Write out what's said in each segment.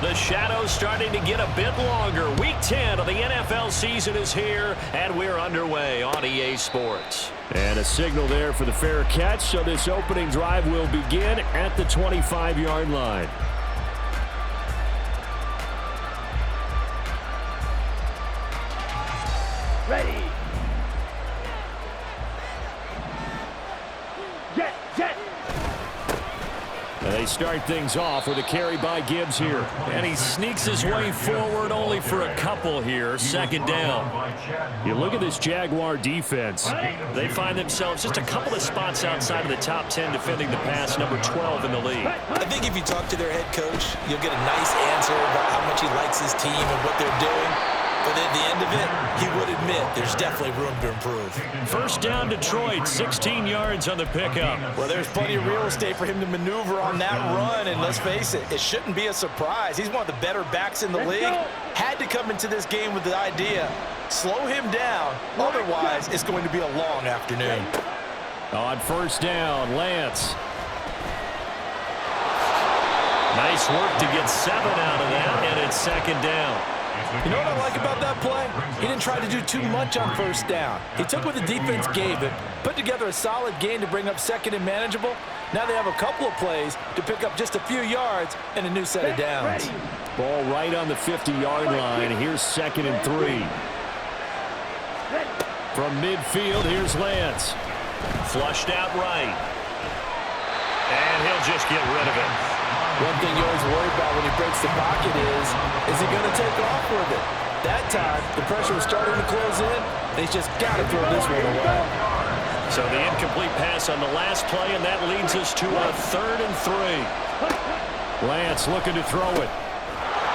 The shadow's starting to get a bit longer. Week 10 of the NFL season is here, and we're underway on EA Sports. And a signal there for the fair catch, so this opening drive will begin at the 25-yard line. Ready. Jet. And they start things off with a carry by Gibbs here. And he sneaks his way forward only for a couple here. Second down. You look at this Jaguar defense. They find themselves just a couple of spots outside of the top 10 defending the pass, number 12 in the league. I think if you talk to their head coach, you'll get a nice answer about how much he likes his team and what they're doing. But at the end of it, he would admit there's definitely room to improve. First down, Detroit, 16 yards on the pickup. Well, there's plenty of real estate for him to maneuver on that run, and let's face it, it shouldn't be a surprise. He's one of the better backs in the league. Had to come into this game with the idea, slow him down, otherwise it's going to be a long afternoon. On first down, Lance. Nice work to get 7 out of that, and it's second down. You know what I like about that play? He didn't try to do too much on first down. He took what the defense gave him, put together a solid gain to bring up second and manageable. Now they have a couple of plays to pick up just a few yards and a new set of downs. Ball right on the 50-yard line. Here's 2nd and 3. From midfield, here's Lance. Flushed out right. And he'll just get rid of it. One thing you always worry about when he breaks the pocket is he going to take off with it? That time, the pressure was starting to close in. He's just got to throw this one away. So the incomplete pass on the last play, and that leads us to a 3rd and 3. Lance looking to throw it.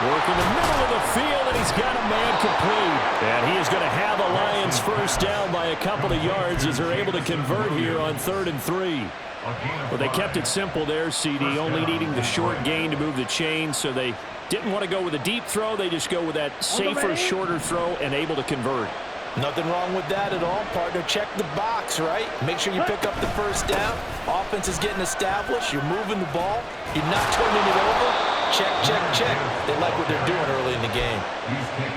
Work in the middle of the field, and he's got a man complete. And he is going to have the Lions first down by a couple of yards as they're able to convert here on 3rd and 3. Well, they kept it simple there, CD, only needing the short gain to move the chain, so they didn't want to go with a deep throw. They just go with that safer, shorter throw and able to convert. Nothing wrong with that at all, partner. Check the box, right? Make sure you pick up the first down. Offense is getting established. You're moving the ball. You're not turning it over. Check. They like what they're doing early in the game.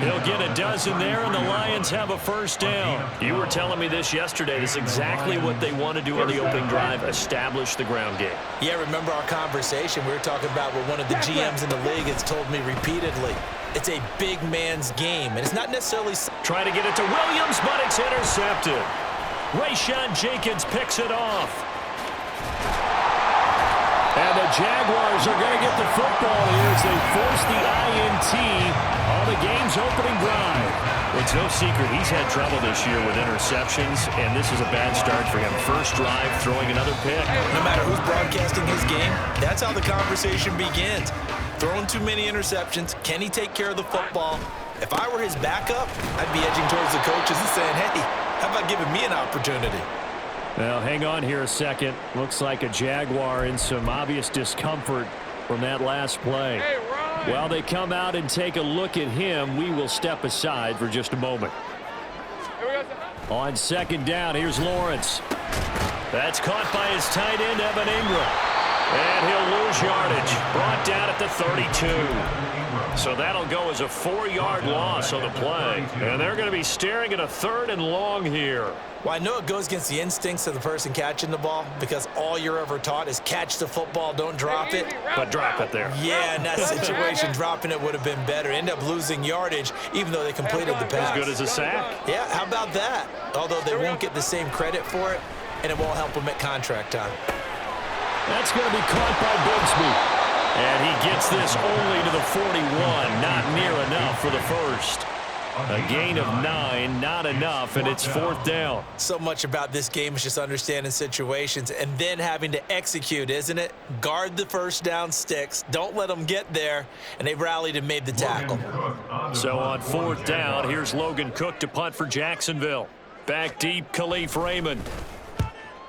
He'll get a dozen there, and the Lions have a first down. You were telling me this yesterday. This is exactly what they want to do on the opening drive, establish the ground game. Yeah, remember our conversation? We were talking about what one of the GMs in the league has told me repeatedly. It's a big man's game, and it's not necessarily... Trying to get it to Williams, but it's intercepted. Rayshawn Jenkins picks it off. And the Jaguars are going to get the football here as they force the INT on the game's opening drive. It's no secret he's had trouble this year with interceptions, and this is a bad start for him. First drive, throwing another pick. No matter who's broadcasting his game, that's how the conversation begins. Throwing too many interceptions. Can he take care of the football? If I were his backup, I'd be edging towards the coaches and saying, hey, how about giving me an opportunity? Well, hang on here a second. Looks like a Jaguar in some obvious discomfort from that last play. While they come out and take a look at him, we will step aside for just a moment. On second down, here's Lawrence. That's caught by his tight end, Evan Ingram. And he'll lose yardage. Brought down at the 32. So that'll go as a 4-yard loss on the play. And they're going to be staring at a 3rd and long here. Well, I know it goes against the instincts of the person catching the ball because all you're ever taught is catch the football, don't drop it. But drop it there. Yeah, in that situation, dropping it would have been better. End up losing yardage, even though they completed the pass. As good as a sack. Yeah, how about that? Although they won't get the same credit for it, and it won't help them at contract time. That's going to be caught by Bigsby. And he gets this only to the 41. Not near enough for the first. A gain of 9, not enough, and it's 4th down. So much about this game is just understanding situations and then having to execute, isn't it? Guard the first down sticks. Don't let them get there, and they rallied and made the tackle. So on 4th down, here's Logan Cook to punt for Jacksonville. Back deep, Khalif Raymond.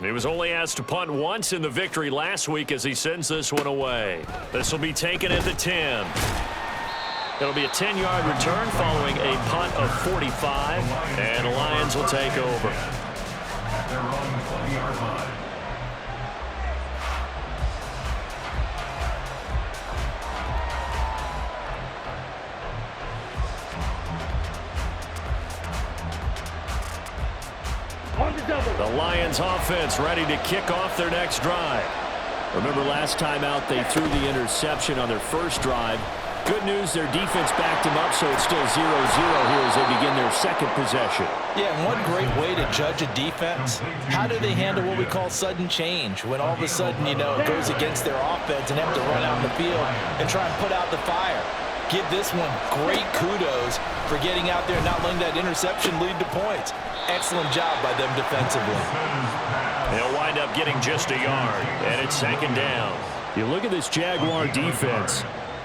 He was only asked to punt once in the victory last week as he sends this one away. This will be taken at the 10. It'll be a 10-yard return following a punt of 45, and the Lions will take over. Lions offense ready to kick off their next drive. Remember last time out they threw the interception on their first drive. Good news, their defense backed them up, so it's still 0-0 here as they begin their second possession. Yeah, and one great way to judge a defense, how do they handle what we call sudden change? When all of a sudden, you know, it goes against their offense and have to run out in the field and try and put out the fire. Give this one great kudos for getting out there and not letting that interception lead to points. Excellent job by them defensively. They'll wind up getting just a yard, and it's second down. You look at this Jaguar defense.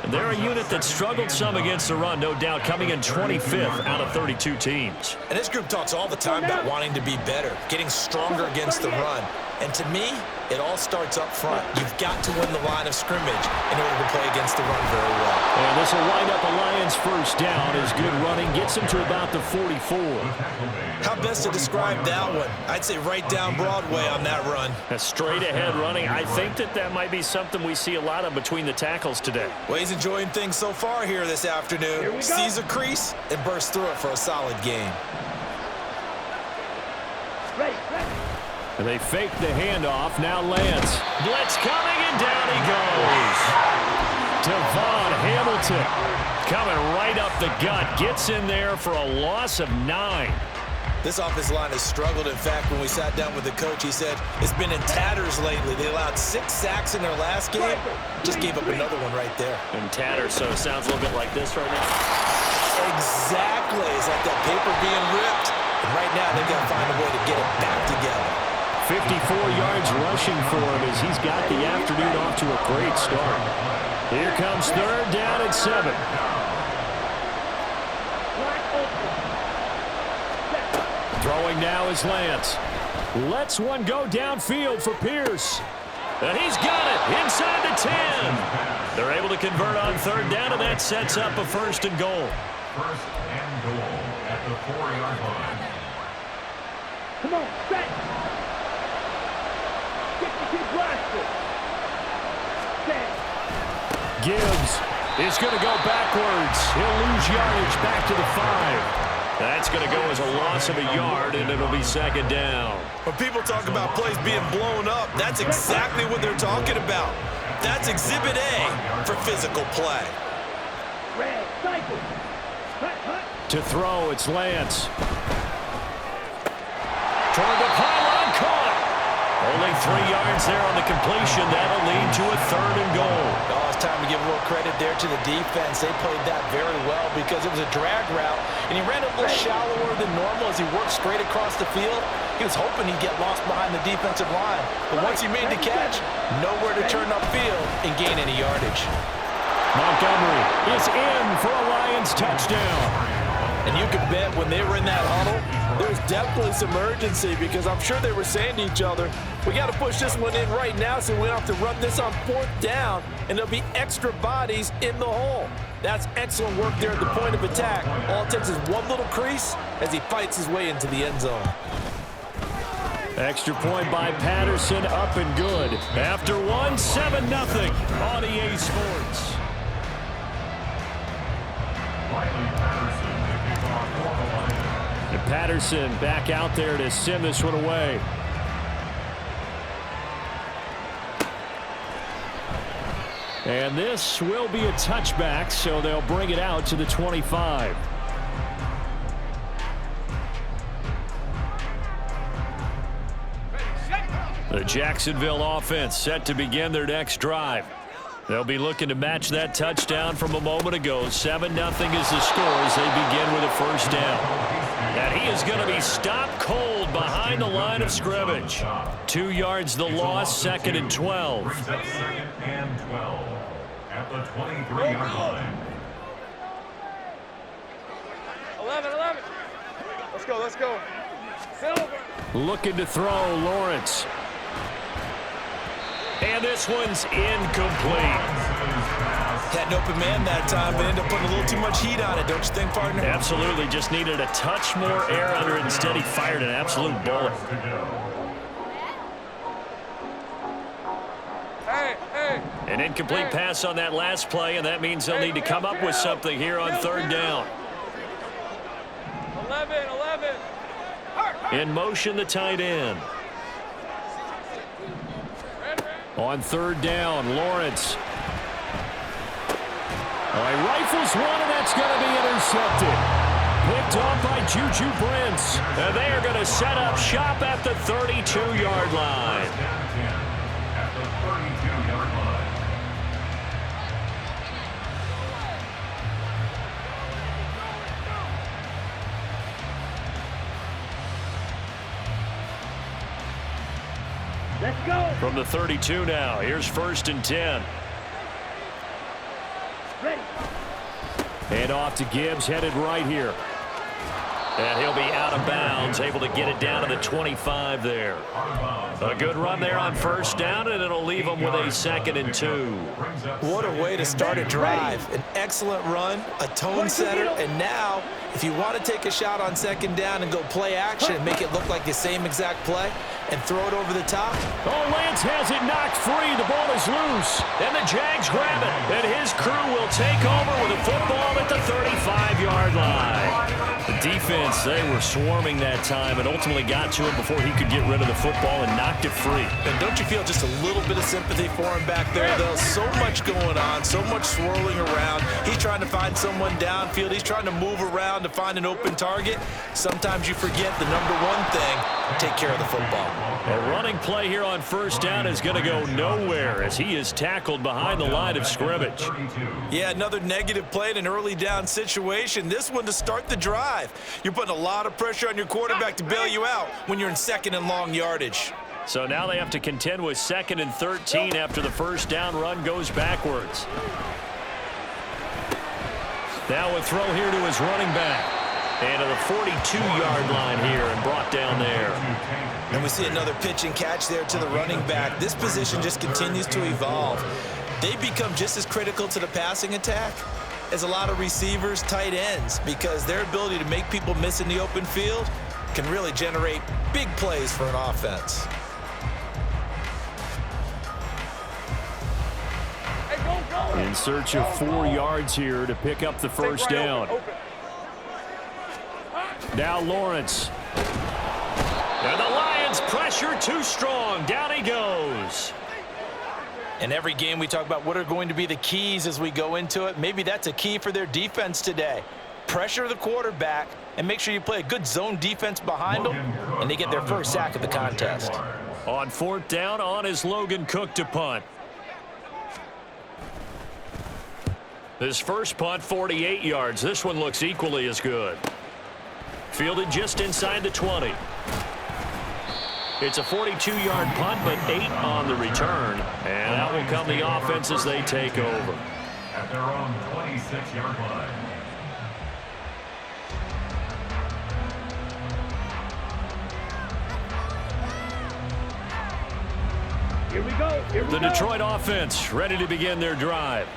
They're a unit that struggled some against the run, no doubt, coming in 25th out of 32 teams. And this group talks all the time about wanting to be better, getting stronger against the run. And to me, it all starts up front. You've got to win the line of scrimmage in order to play against the run very well. And this will wind up a Lions first down as good running gets them to about the 44. How best to describe that one? I'd say right down Broadway on that run. A straight ahead running. I think that might be something we see a lot of between the tackles today. Well, he's enjoying things so far here this afternoon. Sees a crease and bursts through it for a solid gain. And they fake the handoff. Now Lance. Blitz coming, and down he goes. Devon Hamilton coming right up the gut. Gets in there for a loss of 9. This offensive line has struggled. In fact, when we sat down with the coach, he said it's been in tatters lately. They allowed 6 sacks in their last game. Just gave up another one right there. In tatters, so it sounds a little bit like this right now. Exactly. It's like that paper being ripped. And right now, they've got to find a way to get it back together. 54 yards rushing for him as he's got the afternoon off to a great start. Here comes third down at 7. Throwing now is Lance. Lets one go downfield for Pierce. And he's got it inside the 10. They're able to convert on third down, and that sets up a first and goal. First and goal at the 4-yard line. Come on, set. Get the kid blasted. Set. Gibbs is going to go backwards. He'll lose yardage back to the 5. That's going to go as a loss of a yard, and it'll be second down. When people talk about plays being blown up, that's exactly what they're talking about. That's Exhibit A for physical play. Red, cycle. To throw, it's Lance. Toward the pylon, caught. Only 3 yards there on the completion. That'll lead to a third and goal. Oh, it's time to give a little credit there to the defense. They played that very well because it was a drag route, and he ran a little shallower than normal as he worked straight across the field. He was hoping he'd get lost behind the defensive line, but once he made the catch, nowhere to turn upfield and gain any yardage. Montgomery is in for a Lions touchdown. And you can bet when they were in that huddle, there was definitely some urgency because I'm sure they were saying to each other, we got to push this one in right now so we don't have to run this on 4th down, and there'll be extra bodies in the hole. That's excellent work there at the point of attack. All it takes is one little crease as he fights his way into the end zone. Extra point by Patterson, up and good. After one, 7-0 on EA Sports. And Patterson back out there to send this one away. And this will be a touchback, so they'll bring it out to the 25. The Jacksonville offense set to begin their next drive. They'll be looking to match that touchdown from a moment ago. 7-0 is the score as they begin with a first down. And he is going to be stopped cold behind the line of scrimmage. 2 yards the loss, 2nd and 12. Second and 12 at the 23-yard line. 11. Let's go. Silver. Looking to throw, Lawrence. And this one's incomplete. Had an open man that time, but ended up putting a little too much heat on it, don't you think, partner? Absolutely. Just needed a touch more air under it. Instead, he fired an absolute bullet. Hey. An incomplete pass on that last play, and that means they'll need to come up with something here on third down. 11. In motion, the tight end. On third down, Lawrence. He rifles one, and that's going to be intercepted. Picked off by Juju Brents. And they are going to set up shop at the 32-yard line. At the 32-yard line. Let's go. From the 32 now, here's 1st and 10. Ready. Hand off to Gibbs, headed right here. And he'll be out of bounds, able to get it down to the 25 there. A good run there on 1st down, and it'll leave them with a 2nd and 2. What a way to start a drive. An excellent run, a tone setter, and now, if you want to take a shot on 2nd down and go play action and make it look like the same exact play and throw it over the top. Oh, Lance has it knocked free. The ball is loose. And the Jags grab it, and his crew will take over with a football at the 35-yard line. The defense, they were swarming that time and ultimately got to him before he could get rid of the football and knocked it free. And don't you feel just a little bit of sympathy for him back there, though? So much going on, so much swirling around. He's trying to find someone downfield. He's trying to move around to find an open target. Sometimes you forget the number one thing, take care of the football. A running play here on 1st down is going to go nowhere as he is tackled behind the line of scrimmage. Yeah, another negative play in an early down situation. This one to start the drive. You're putting a lot of pressure on your quarterback to bail you out when you're in 2nd and long yardage. So now they have to contend with 2nd and 13 after the 1st down run goes backwards. Now a throw here to his running back. And to the 42-yard line here and brought down there. And we see another pitch and catch there to the running back. This position just continues to evolve. They become just as critical to the passing attack as a lot of receivers, tight ends, because their ability to make people miss in the open field can really generate big plays for an offense. In search of 4 yards here to pick up the 1st down. Now Lawrence. And the Lions pressure too strong. Down he goes. In every game we talk about what are going to be the keys as we go into it. Maybe that's a key for their defense today. Pressure the quarterback and make sure you play a good zone defense behind them, and they get their first sack of the contest. On 4th down, on is Logan Cook to punt. His first punt, 48 yards. This one looks equally as good. Fielded just inside the 20. It's a 42-yard punt, but 8 on the return. And out will come the offense as they take over. At their own 26-yard line. Here we go. Here we The go. Detroit offense ready to begin their drive.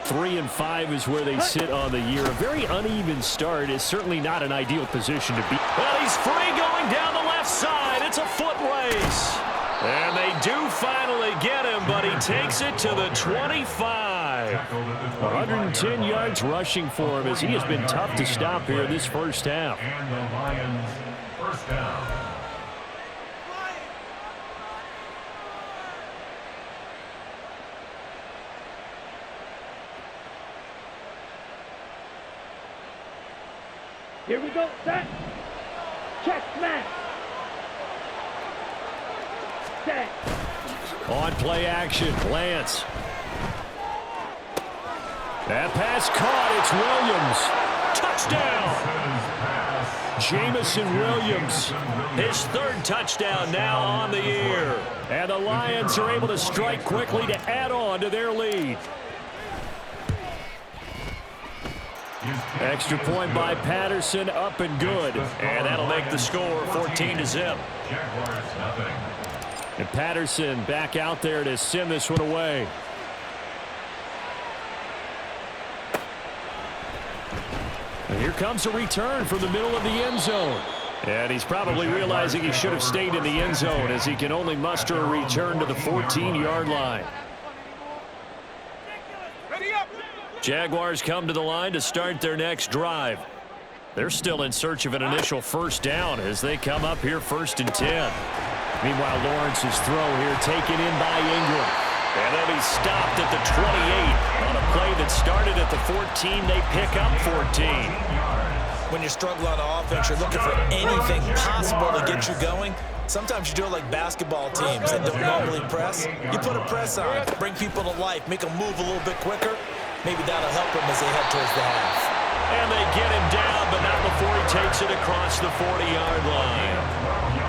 3-5 is where they sit on the year. A very uneven start is certainly not an ideal position to be. Well, he's free going down the left side. It's a foot race. And they do finally get him, but he takes it to the 25. 110 yards rushing for him as he has been tough to stop here this 1st half. And the Lions, 1st down. Here we go. Set. Check. Smash. Set. On play action, Lance. That pass caught. It's Williams. Touchdown. Jamison Williams. His 3rd touchdown now on the year. And the Lions are able to strike quickly to add on to their lead. Extra point by Patterson, up and good. And that'll make the score 14-0. Jaguars, nothing. And Patterson back out there to send this one away. And here comes a return from the middle of the end zone. And he's probably realizing he should have stayed in the end zone as he can only muster a return to the 14-yard line. Jaguars come to the line to start their next drive. They're still in search of an initial 1st down as they come up here 1st and 10. Meanwhile, Lawrence's throw here taken in by Ingram. And then he's stopped at the 28. On a play that started at the 14, they pick up 14. When you're struggling on offense, you're looking for anything possible to get you going. Sometimes you do it like basketball teams that don't normally press. You put a press on, bring people to life, make them move a little bit quicker. Maybe that'll help them as they head towards the half. And they get him down, but not before he takes it across the 40-yard line.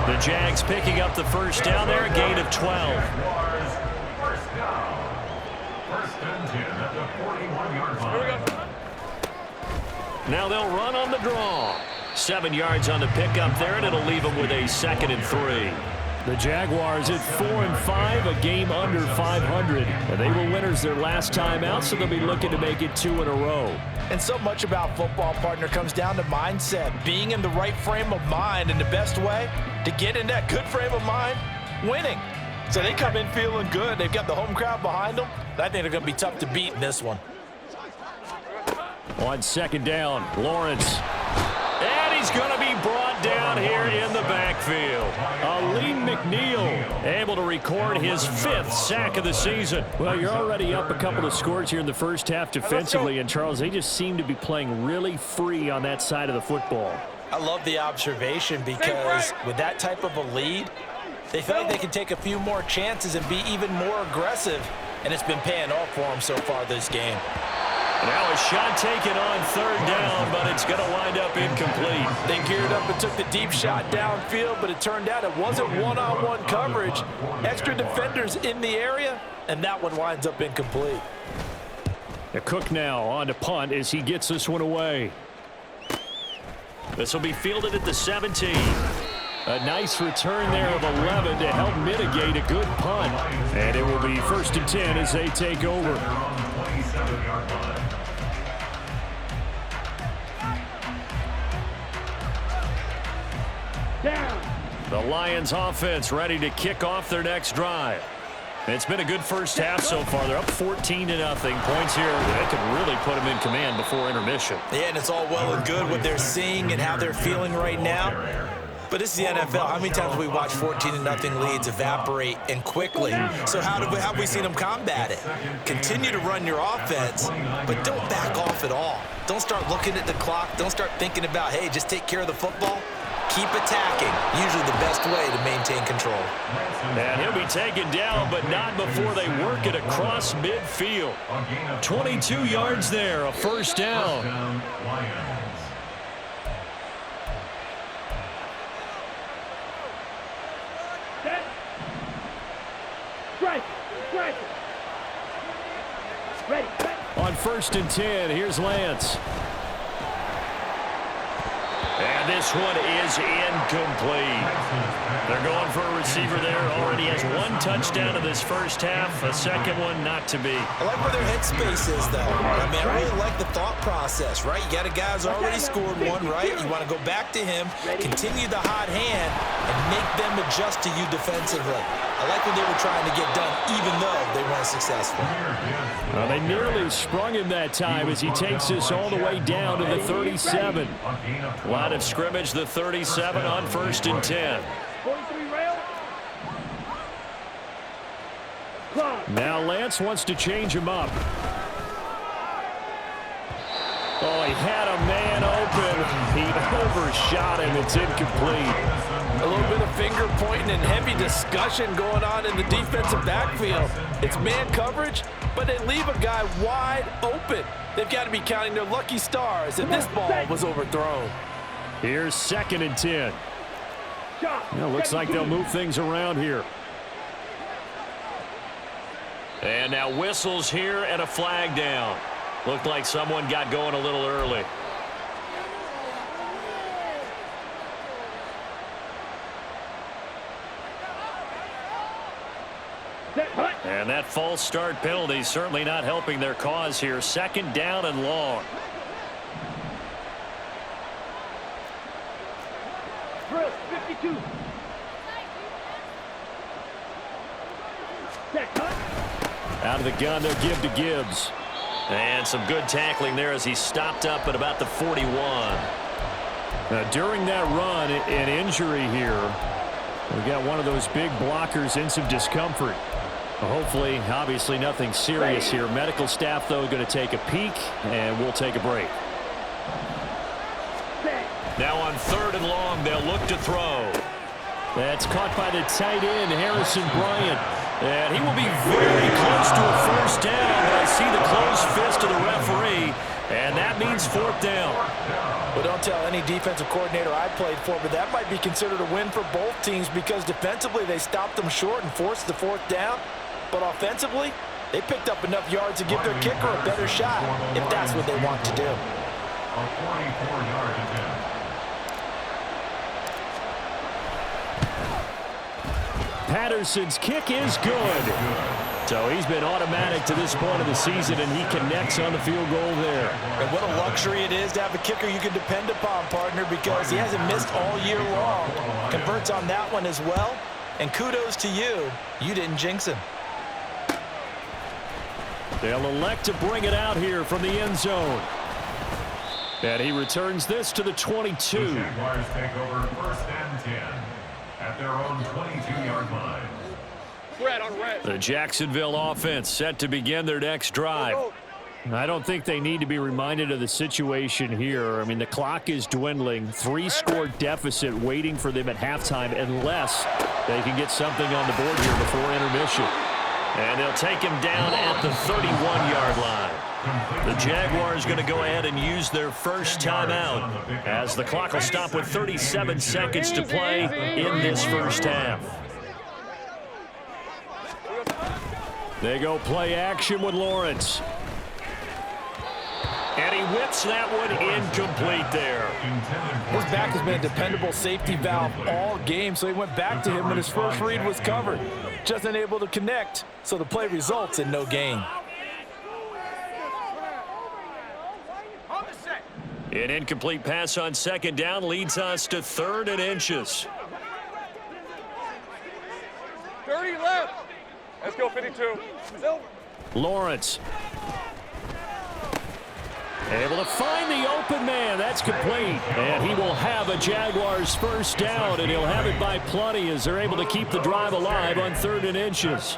The Jags picking up the first down there, a gain of 12. First down. First and 10 at the 41-yard line. Now they'll run on the draw. 7 yards on the pickup there, and it'll leave them with a 2nd and 3. The Jaguars at 4-5, a game under 500. And they were winners their last time out, so they'll be looking to make it 2 in a row. And so much about football, partner, comes down to mindset. Being in the right frame of mind, and the best way to get in that good frame of mind, winning. So they come in feeling good. They've got the home crowd behind them. I think they're going to be tough to beat in this one. On 2nd down, Lawrence. And he's going to be brought down here in the backfield. Aleem McNeil able to record his 5th sack of the season. Well, you're already up a couple of scores here in the first half defensively, and Charles, they just seem to be playing really free on that side of the football. I love the observation because with that type of a lead, they feel like they can take a few more chances and be even more aggressive, and it's been paying off for them so far this game. Now a shot taken on 3rd down, but it's going to wind up incomplete. They geared up and took the deep shot downfield, but it turned out it wasn't one-on-one coverage. Extra defenders in the area, and that one winds up incomplete. Cook now on to punt as he gets this one away. This will be fielded at the 17. A nice return there of 11 to help mitigate a good punt. And it will be 1st and 10 as they take over. Down. The Lions offense ready to kick off their next drive. It's been a good first half so far. They're up 14-0. Points here that could really put them in command before intermission. Yeah, and it's all well and good what they're seeing and how they're feeling right now. But this is the NFL. How many times have we watched 14-0 leads evaporate and quickly? So how have we seen them combat it? Continue to run your offense, but don't back off at all. Don't start looking at the clock. Don't start thinking about, hey, just take care of the football. Keep attacking. Usually the best way to maintain control. And he'll be taken down, but not before they work it across midfield. 22 yards there, a 1st down. Set. Strike. Strike. Ready. On 1st and 10, here's Lance. And this one is incomplete. They're going for a receiver there. Already has 1 touchdown in this first half. A 2nd one not to be. I like where their headspace is, though. I mean, I really like the thought process, right? You got a guy who's already scored one, right? You want to go back to him, continue the hot hand, and make them adjust to you defensively. I like what they were trying to get done, even though they weren't successful. Well, they nearly sprung him that time as he takes this all the way down to the 37. Line of scrimmage, the 37 on 1st and 10. 43 rail. Clock. Now Lance wants to change him up. Oh, he had a man open. He overshot him. It's incomplete. A little bit of finger pointing and heavy discussion going on in the defensive backfield. It's man coverage, but they leave a guy wide open. They've got to be counting their lucky stars that this ball was overthrown. Here's 2nd and 10. Shot. Well, looks like they'll move things around here. And now whistles here and a flag down. Looked like someone got going a little early. And that false start penalty certainly not helping their cause here. 2nd down and long. Drill. 52. Set. Cut. Out of the gun, they'll give to Gibbs. And some good tackling there as he stopped up at about the 41. Now, during that run, an injury here. We got one of those big blockers in some discomfort. Hopefully, obviously nothing serious here. Medical staff, though, going to take a peek, and we'll take a break. Now on 3rd and long, they'll look to throw. That's caught by the tight end, Harrison Bryant. And he will be very close to a first down, but I see the closed fist of the referee, and that means 4th down. Well, don't tell any defensive coordinator I played for, but that might be considered a win for both teams because defensively they stopped them short and forced the 4th down. But offensively, they picked up enough yards to give their kicker a better shot if that's what they want to do. A 44-yard attempt. Patterson's kick is good. So he's been automatic to this point of the season, and he connects on the field goal there. And what a luxury it is to have a kicker you can depend upon, partner, because he hasn't missed all year long. Converts on that one as well. And kudos to you. You didn't jinx him. They'll elect to bring it out here from the end zone. And he returns this to the 22. The Jaguars take over 1st and 10 at their own 22-yard line. Red on red. The Jacksonville offense set to begin their next drive. I don't think they need to be reminded of the situation here. I mean, the clock is dwindling. 3-score deficit waiting for them at halftime unless they can get something on the board here before intermission. And they'll take him down at the 31-yard line. The Jaguars going to go ahead and use their first timeout as the clock will stop with 37 seconds to play in this first half. They go play action with Lawrence. And he whips that one incomplete there. His back has been a dependable safety valve all game, so he went back to him when his first read was covered. Just unable to connect, so the play results in no gain. An incomplete pass on 2nd down leads us to 3rd and inches. 30 left. Let's go 52. Lawrence. Able to find the open man. That's complete. And he will have a Jaguars first down, and he'll have it by plenty as they're able to keep the drive alive on 3rd and inches.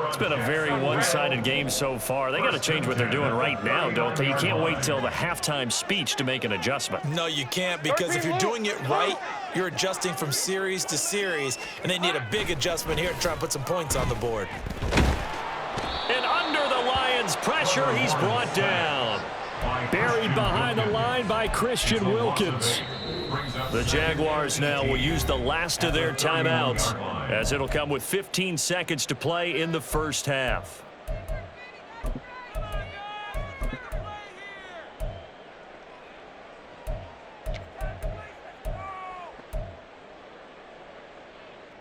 It's been a very one-sided game so far. They got to change what they're doing right now, don't they? You can't wait till the halftime speech to make an adjustment. No, you can't, because if you're doing it right, you're adjusting from series to series, and they need a big adjustment here to try and put some points on the board. And under the Lions' pressure, he's brought down. Buried behind the line by Christian Wilkins. The Jaguars now will use the last of their timeouts as it'll come with 15 seconds to play in the first half.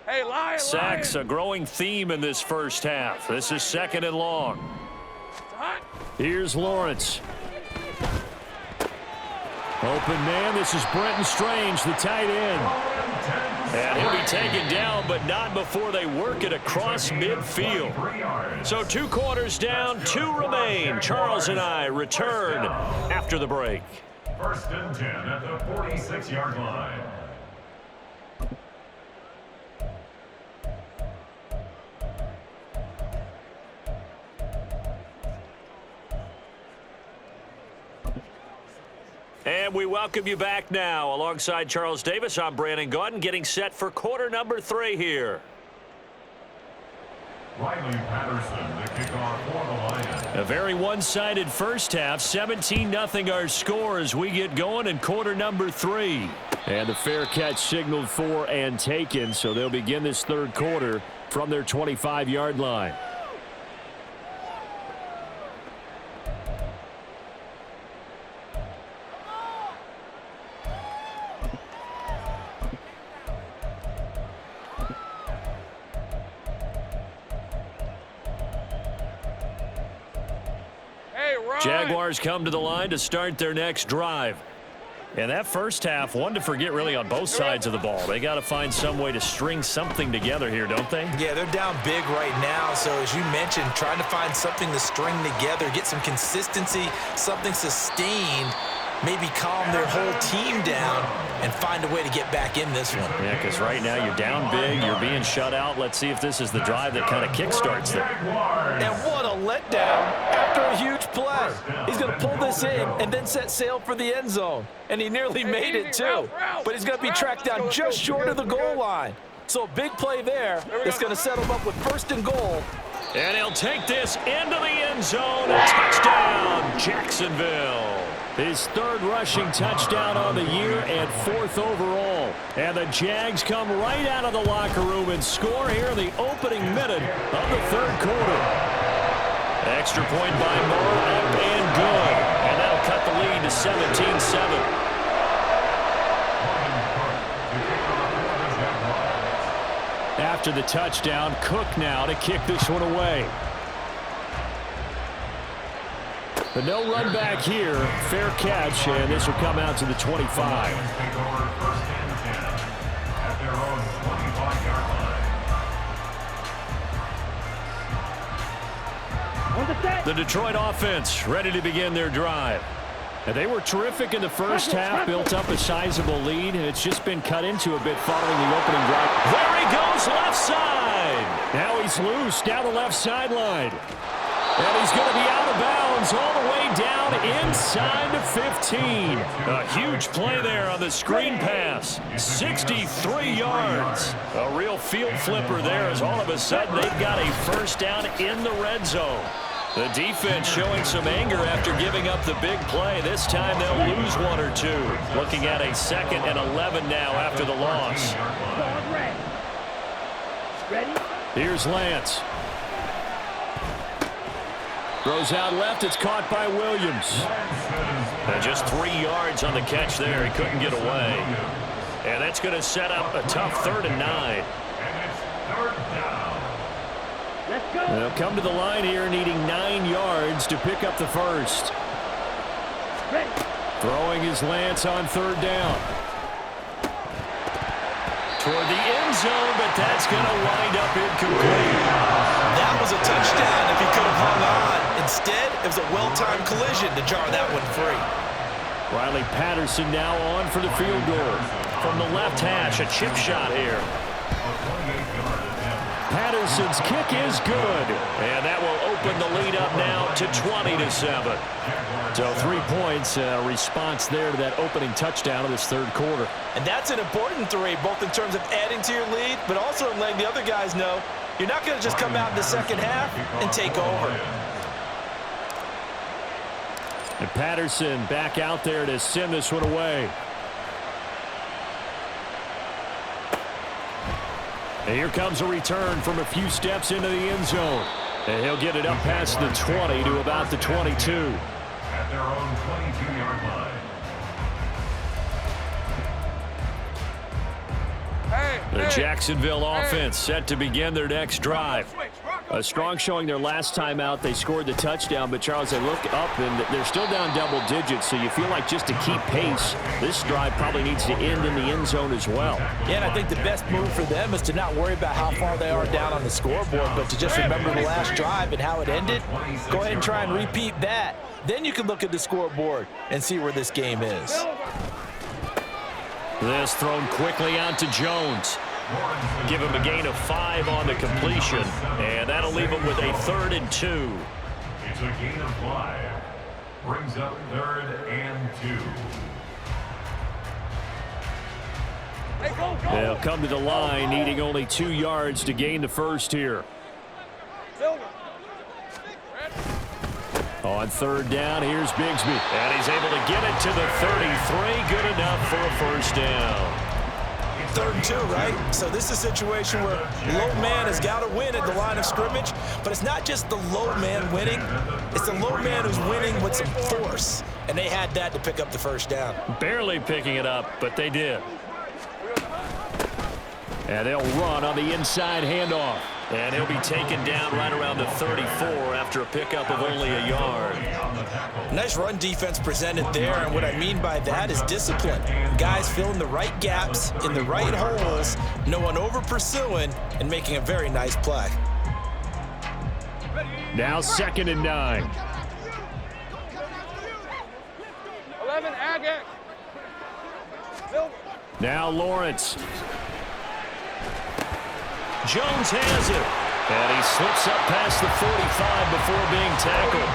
Hey, Lion. Sacks, a growing theme in this first half. This is 2nd and long. Here's Lawrence. Open man, this is Brenton Strange, the tight end. And he'll be taken down, but not before they work it across midfield. So 2 quarters down, 2 remain. Charles and I return after the break. 1st and 10 at the 46-yard line. And we welcome you back now. Alongside Charles Davis, I'm Brandon Gaudin, getting set for quarter number 3 here. Riley Patterson, the kickoff for the Lions. A very one-sided first half. 17-0 our score as we get going in quarter number 3. And the fair catch signaled for and taken, so they'll begin this 3rd quarter from their 25-yard line. Jaguars come to the line to start their next drive. And that first half, one to forget really on both sides of the ball. They got to find some way to string something together here, don't they? Yeah, they're down big right now. So as you mentioned, trying to find something to string together, get some consistency, something sustained. maybe calm their whole team down and find a way to get back in this one. Yeah, because right now you're down big, you're being shut out. Let's see if this is the drive that kind of kickstarts them. And what a letdown after a huge play. He's going to pull this in and then set sail for the end zone. And he nearly made it too. But he's going to be tracked down just short of the goal line. So a big play there that's going to set him up with 1st and goal. And he'll take this into the end zone. A touchdown, Jacksonville. His 3rd rushing touchdown on the year and 4th overall. And the Jags come right out of the locker room and score here in the opening minute of the 3rd quarter. Extra point by Moore, up and good. And that'll cut the lead to 17-7. After the touchdown, Cook now to kick this one away. But no run back here. Fair catch, and this will come out to the 25. The Detroit offense ready to begin their drive. And they were terrific in the first half, built up a sizable lead, and it's just been cut into a bit following the opening drive. There he goes, left side. Now he's loose down the left sideline. And he's going to be out of bounds all the way down inside the 15. A huge play there on the screen pass. 63 yards. A real field flipper there as all of a sudden they've got a 1st down in the red zone. The defense showing some anger after giving up the big play. This time they'll lose 1 or 2. Looking at a 2nd and 11 now after the loss. Here's Lance. Throws out left. It's caught by Williams. And just 3 yards on the catch there. He couldn't get away. And that's going to set up a tough 3rd and 9. They'll come to the line here needing 9 yards to pick up the 1st. Throwing his Lance on 3rd down. Toward the end zone, but that's going to wind up incomplete. That was a touchdown if he could have hung on. Instead, it was a well-timed collision to jar that one free. Riley Patterson now on for the field goal. From the left hash, a chip shot here. Patterson's kick is good. And that will open the lead up now to 20-7. So 3 points, a response there to that opening touchdown of this 3rd quarter. And that's an important 3, both in terms of adding to your lead, but also in letting the other guys know you're not going to just come out in the 2nd half and take over. And Patterson back out there to send this one away. And here comes a return from a few steps into the end zone. And he'll get it up past the 20 to about the 22. At their own 22-yard line. The Jacksonville offense set to begin their next drive. A strong showing their last time out. They scored the touchdown, but Charles, they look up and they're still down double digits, so you feel like just to keep pace, this drive probably needs to end in the end zone as well. Yeah, and I think the best move for them is to not worry about how far they are down on the scoreboard, but to just remember the last drive and how it ended. Go ahead and try and repeat that. Then you can look at the scoreboard and see where this game is. This thrown quickly out to Jones. Give him a gain of 5 on the completion, and that'll leave him with a 3rd and 2. It's a gain of 5. Brings up 3rd and 2. They'll come to the line needing only 2 yards to gain the 1st here. On 3rd down, here's Bigsby. And he's able to get it to the 33. Good enough for a 1st down. 3rd and 2, right? So this is a situation where low man has got to win at the line of scrimmage, but it's not just the low man winning. It's the low man who's winning with some force, and they had that to pick up the 1st down. Barely picking it up, but they did. And they'll run on the inside handoff. And he'll be taken down right around the 34 after a pickup of only a yard. Nice run defense presented there, and what I mean by that is discipline. Guys filling the right gaps in the right holes, no one over pursuing, and making a very nice play. Now 2nd and 9. 11, Now Lawrence. Jones has it. And he slips up past the 45 before being tackled.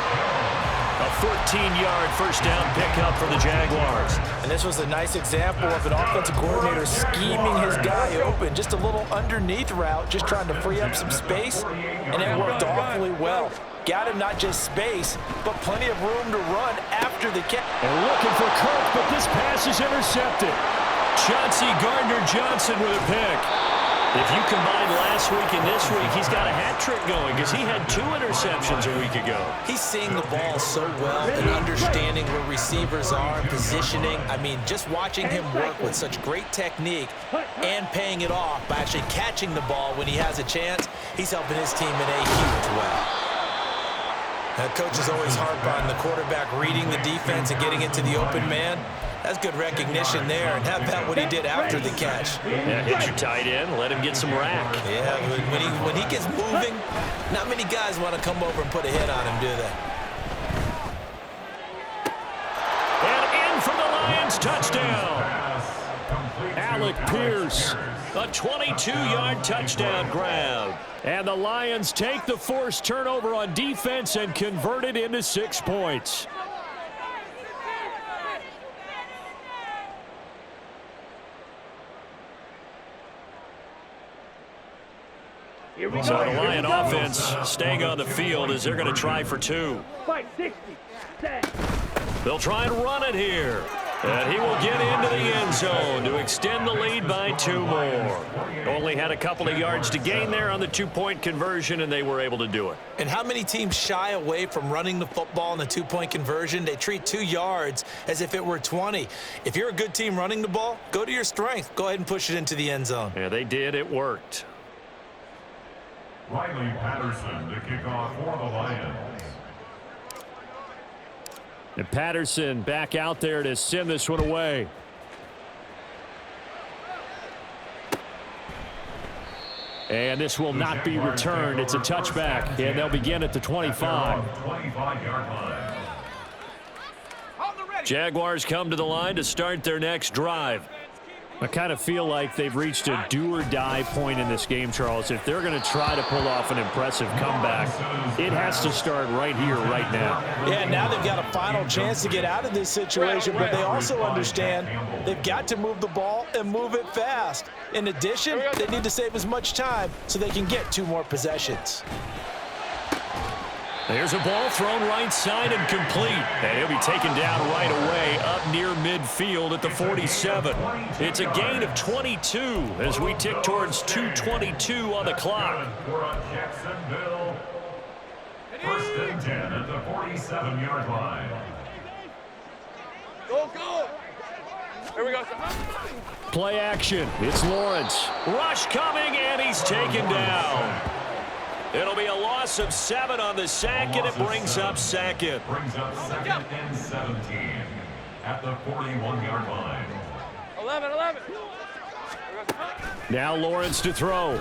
A 14-yard first down pickup for the Jaguars. And this was a nice example of an offensive coordinator scheming his guy open. Just a little underneath route, just trying to free up some space, and it worked awfully well. Got him not just space, but plenty of room to run after the catch. And looking for Kirk, but this pass is intercepted. Chauncey Gardner-Johnson with a pick. If you combine last week and this week, he's got a hat trick going because he had 2 interceptions a week ago. He's seeing the ball so well and understanding where receivers are and positioning. I mean, just watching him work with such great technique and paying it off by actually catching the ball when he has a chance, he's helping his team in a huge way. Coaches always harp on the quarterback reading the defense and getting into the open man. That's good recognition there, and how about what he did after the catch? Yeah, hit your tight end, let him get some rack. Yeah, when he gets moving, not many guys want to come over and put a hit on him, do they? And in for the Lions, touchdown. Alec Pierce. A 22-yard touchdown grab. And the Lions take the forced turnover on defense and convert it into 6 points. So the Lion offense staying on the field as they're going to try for 2. They'll try and run it here. And he will get into the end zone to extend the lead by 2 more. Only had a couple of yards to gain there on the 2-point conversion, and they were able to do it. And how many teams shy away from running the football in the 2-point conversion? They treat 2 yards as if it were 20. If you're a good team running the ball, go to your strength. Go ahead and push it into the end zone. Yeah, they did. It worked. Riley Patterson to kick off for the Lions. And Patterson back out there to send this one away. And this will not be returned. It's a touchback, and they'll begin at the 25. Jaguars come to the line to start their next drive. I kind of feel like they've reached a do-or-die point in this game, Charles. If they're going to try to pull off an impressive comeback, it has to start right here, right now. Yeah, now they've got a final chance to get out of this situation, but they also understand they've got to move the ball and move it fast. In addition, they need to save as much time so they can get 2 more possessions. There's a ball thrown right side and complete. And he'll be taken down right away up near midfield at the 47. It's a gain of 22 as we tick towards 2:22 on the clock. Jacksonville. First and 10 at the 47-yard line. Go, go. Here we go. Play action. It's Lawrence. Rush coming, and he's taken down. It'll be a loss of 7 on the sack, and it brings up second. Brings up 2nd and 17 at the 41-yard line. 11. Now Lawrence to throw.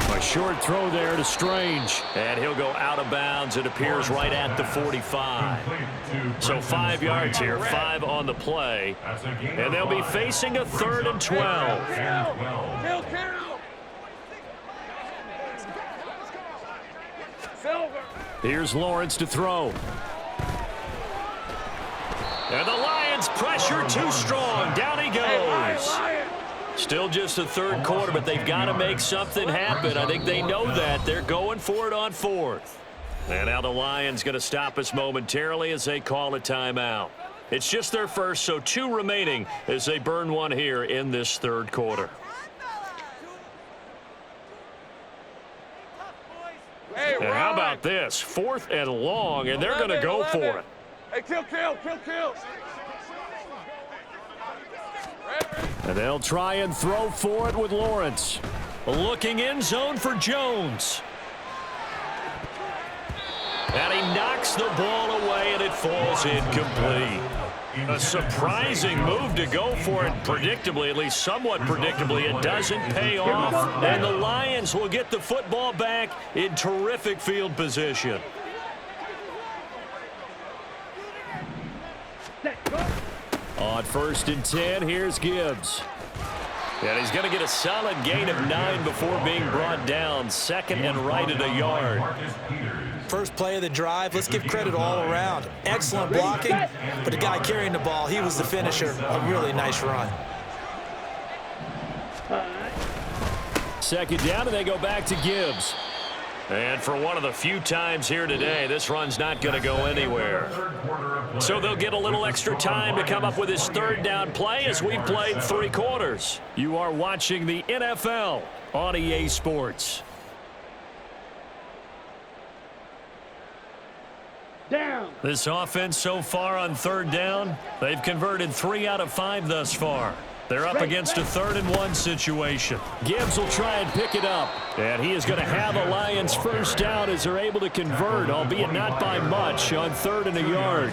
A short throw there to Strange. And he'll go out of bounds. It appears right at the 45. So 5 yards here, 5 on the play. And they'll be facing a 3rd and 12. Kill. Here's Lawrence to throw. And the Lions pressure too strong. Down he goes. Still just the 3rd quarter, but they've got to make something happen. I think they know that. They're going for it on 4th. And now the Lions going to stop us momentarily as they call a timeout. It's just their first, so 2 remaining as they burn 1 here in this 3rd quarter. Hey, And how about this? 4th and long, and they're going to go for it. Hey, kill. And they'll try and throw for it with Lawrence. Looking in zone for Jones. And he knocks the ball away, and it falls incomplete. A surprising move to go for it predictably, at least somewhat predictably. It doesn't pay off, and the Lions will get the football back in terrific field position. On 1st and 10, here's Gibbs. And he's going to get a solid gain of 9 before being brought down. 2nd and right at a yard. First play of the drive, let's give credit all around. Excellent blocking, but the guy carrying the ball, he was the finisher. A really nice run. 2nd down, and they go back to Gibbs. And for one of the few times here today, this run's not going to go anywhere. So they'll get a little extra time to come up with his 3rd down play as we've played 3 quarters. You are watching the NFL on EA Sports. Down. This offense so far on 3rd down, they've converted 3 out of 5 thus far. They're up against a 3rd and 1 situation. Gibbs will try and pick it up. And he is going to have a Lions 1st down as they're able to convert, albeit not by much, on 3rd and a yard.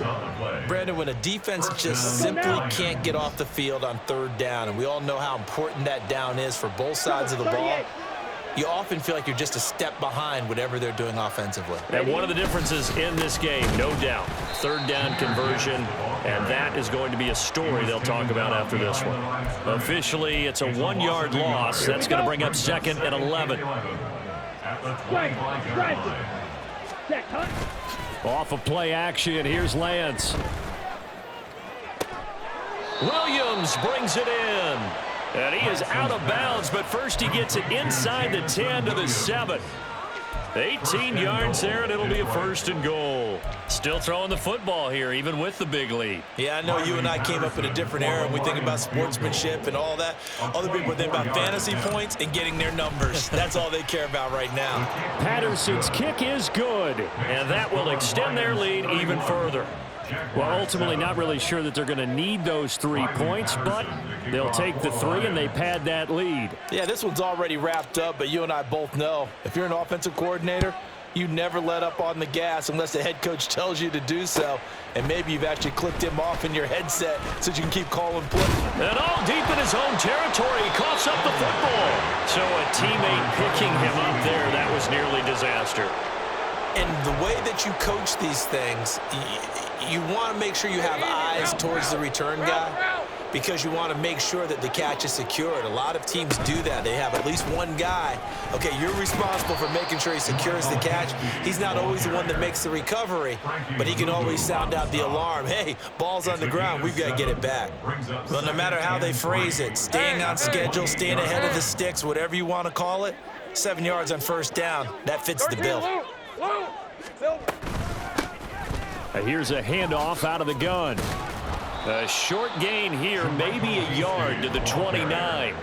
Brandon, when a defense just simply can't get off the field on 3rd down, and we all know how important that down is for both sides of the ball, you often feel like you're just a step behind whatever they're doing offensively. And one of the differences in this game, no doubt, 3rd down conversion, and that is going to be a story they'll talk about after this one. Officially, it's a 1-yard loss. That's going to bring up 2nd and 11. Off of play action, here's Lance. Williams brings it in. And he is out of bounds, but first he gets it inside the 10 to the 7. 18 yards there, and it'll be a 1st and goal. Still throwing the football here, even with the big lead. Yeah, I know you and I came up in a different era, and we think about sportsmanship and all that. Other people think about fantasy points and getting their numbers. That's all they care about right now. Patterson's kick is good. And that will extend their lead even further. Well, ultimately not really sure that they're going to need those 3 points, but they'll take the 3 and they pad that lead. Yeah, this one's already wrapped up, but you and I both know if you're an offensive coordinator, you never let up on the gas unless the head coach tells you to do so. And maybe you've actually clicked him off in your headset so you can keep calling plays. And all deep in his own territory, he coughs up the football. So a teammate picking him up there, that was nearly disaster. And the way that you coach these things, you want to make sure you have eyes towards the return guy because you want to make sure that the catch is secured. A lot of teams do that. They have at least one guy. Okay, you're responsible for making sure he secures the catch. He's not always the one that makes the recovery, but he can always sound out the alarm. Hey, ball's on the ground. We've got to get it back. Well, no matter how they phrase it, staying on schedule, staying ahead of the sticks, whatever you want to call it, 7 yards on 1st down, that fits the bill. Here's a handoff out of the gun. A short gain here, maybe a yard to the 29.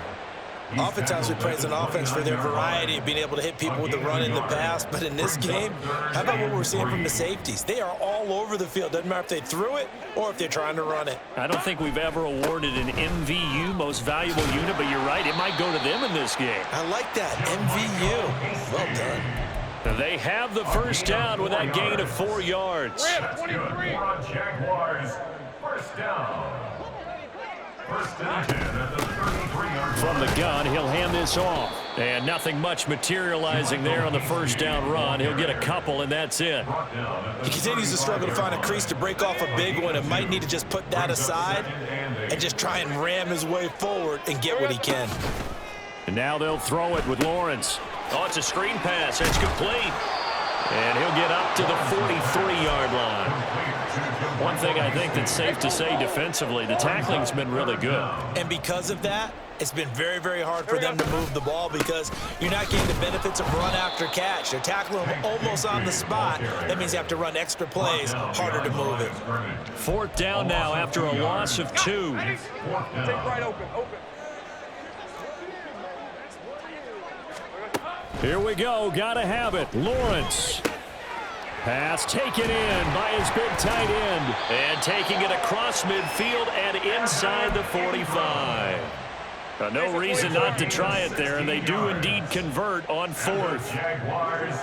Oftentimes we praise an offense for their variety of being able to hit people with the run in the pass, but in this game, how about what we're seeing from the safeties? They are all over the field. Doesn't matter if they threw it or if they're trying to run it. I don't think we've ever awarded an MVU, most valuable unit, but you're right, it might go to them in this game. I like that, MVU. Well done. They have the 1st down with that gain of 4 yards. Jaguars, 1st down. 1st and 10 at the 33-yard line. From the gun, he'll hand this off. And nothing much materializing there on the 1st down run. He'll get a couple, and that's it. He continues to struggle to find a crease to break off a big one and might need to just put that aside and just try and ram his way forward and get what he can. And now they'll throw it with Lawrence. Oh, it's a screen pass. It's complete. And he'll get up to the 43-yard line. One thing I think that's safe to say defensively, the tackling's been really good. And because of that, it's been very, very hard for them to move the ball because you're not getting the benefits of run after catch. They're tackling them almost on the spot. That means you have to run extra plays, harder to move it. 4th down now after a loss of 2. Take right open. Here we go. Gotta have it. Lawrence. Pass taken in by his big tight end. And taking it across midfield and inside the 45. No reason not to try it there, and they do indeed convert on 4th. Jaguars,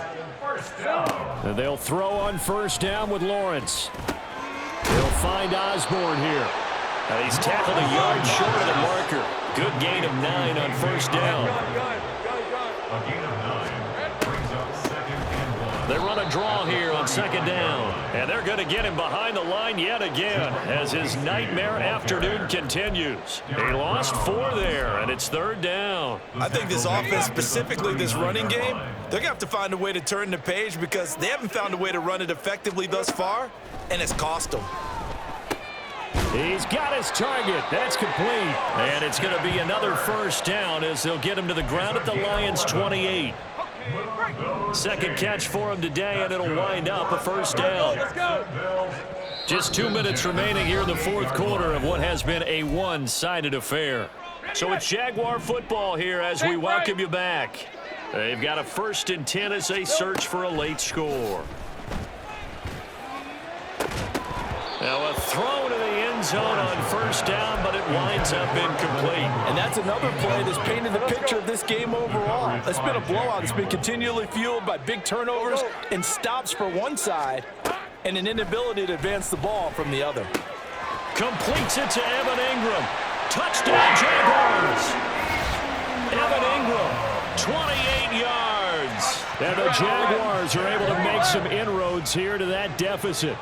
1st down. And they'll throw on 1st down with Lawrence. They'll find Osborne here. And he's tackled a yard short of the marker. Good gain of 9 on 1st down. A gain of 9 brings up 2nd and 1. They run a a draw here on second down. And they're going to get him behind the line yet again as his nightmare afternoon continues. He lost 4 there, and it's third down. I think this offense, specifically this running game, they're going to have to find a way to turn the page because they haven't found a way to run it effectively thus far, and it's cost them. He's got his target. That's complete. And it's going to be another first down as they'll get him to the ground at the Lions' 28. Second catch for him today, and it'll wind up a first down. Just 2 minutes remaining here in the fourth quarter of what has been a one-sided affair. So it's Jaguar football here as we welcome you back. They've got a 1st and 10 as they search for a late score. Now a throw to the end zone on first down, but it winds up incomplete. And that's another play that's painted the picture of this game overall. It's been a blowout. It's been continually fueled by big turnovers and stops for one side and an inability to advance the ball from the other. Completes it to Evan Ingram. Touchdown, Jaguars. Evan Ingram, 28 yards. And the Jaguars are able to make some inroads here to that deficit.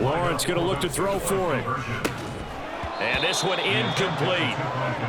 Lawrence going to look to throw for it. And this one incomplete.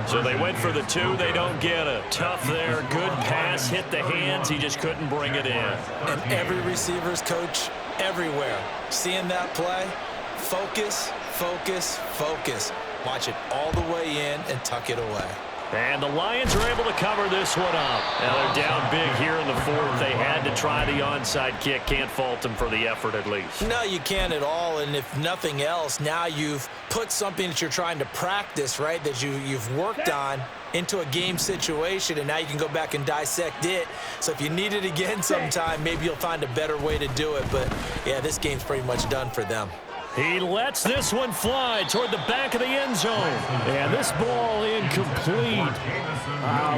So they went for the 2. They don't get it. Tough there. Good pass. Hit the hands. He just couldn't bring it in. And every receiver's coach everywhere. Seeing that play, focus, focus, focus. Watch it all the way in and tuck it away. And the Lions are able to cover this one up. Now they're down big here in the fourth. They had to try the onside kick. Can't fault them for the effort at least. No, you can't at all. And if nothing else, now you've put something that you're trying to practice, right, that you've worked on into a game situation, and now you can go back and dissect it. So if you need it again sometime, maybe you'll find a better way to do it. But, yeah, this game's pretty much done for them. He lets this one fly toward the back of the end zone. And this ball incomplete.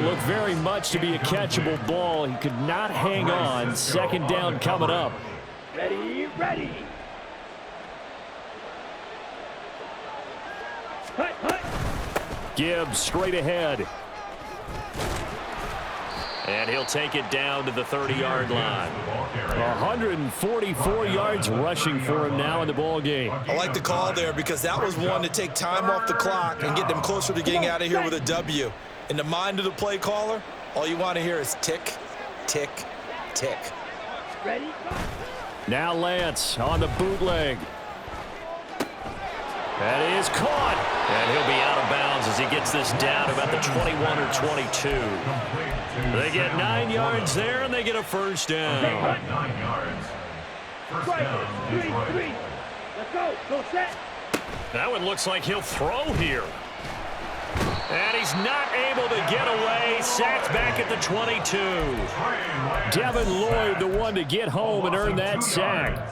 Looked very much to be a catchable ball. He could not hang on. Second down coming up. Ready, ready. Gibbs straight ahead. And he'll take it down to the 30-yard line. 144 yards rushing for him now in the ball game. I like the call there because that was one to take time off the clock and get them closer to getting out of here with a W. In the mind of the play caller, all you want to hear is tick, tick, tick. Ready? Now Lance on the bootleg. That is caught. And he'll be out of bounds as he gets this down about the 21 or 22. They get 9 yards there, and they get a first down. 9 yards. First down, Detroit. 3. Let's go. Go set. That one looks like he'll throw here. And he's not able to get away. Sacked back at the 22. Devin Lloyd, the one to get home and earn that sack.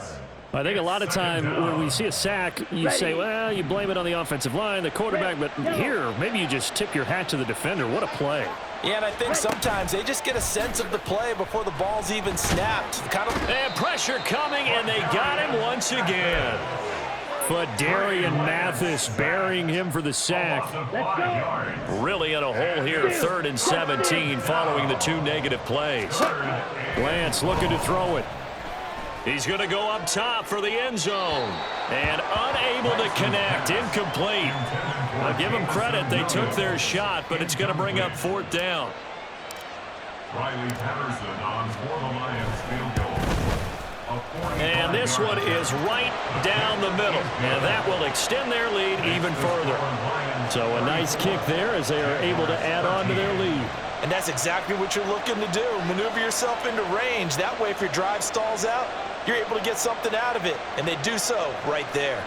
I think a lot of time when we see a sack, you say, well, you blame it on the offensive line, the quarterback, but here, maybe you just tip your hat to the defender. What a play. Yeah, and I think sometimes they just get a sense of the play before the ball's even snapped. And pressure coming, and they got him once again. Darian Mathis burying him for the sack. Really in a hole here, 3rd and 17 following the 2 negative plays. Lance looking to throw it. He's going to go up top for the end zone. And unable to connect, incomplete. I'll give them credit, they took their shot, but it's going to bring up 4th down. Riley Patterson on for the Lions field goal. And this one is right down the middle. And that will extend their lead even further. So a nice kick there as they are able to add on to their lead. And that's exactly what you're looking to do. Maneuver yourself into range. That way, if your drive stalls out, you're able to get something out of it. And they do so right there.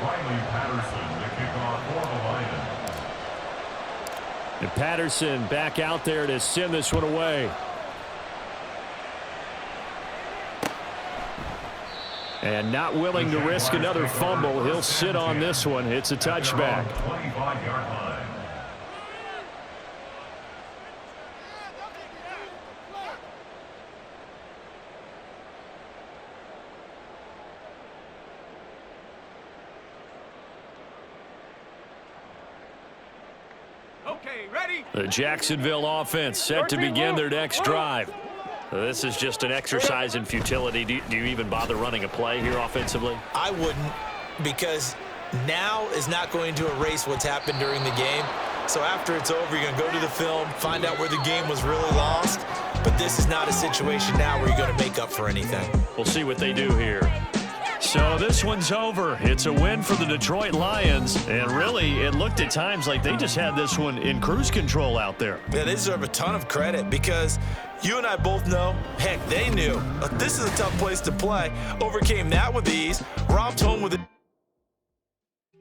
Riley Patterson, the kickoff for the Lions. And Patterson back out there to send this one away. And not willing to risk another fumble. He'll sit on this one. It's a touchback. 25-yard line. The Jacksonville offense set to begin their next drive. This is just an exercise in futility. Do you even bother running a play here offensively? I wouldn't, because now is not going to erase what's happened during the game. So after it's over, you're going to go to the film, find out where the game was really lost. But this is not a situation now where you're going to make up for anything. We'll see what they do here. So this one's over. It's a win for the Detroit Lions. And really, it looked at times like they just had this one in cruise control out there. Yeah, they deserve a ton of credit because you and I both know, heck, they knew. This is a tough place to play. Overcame that with ease. Robbed home with it.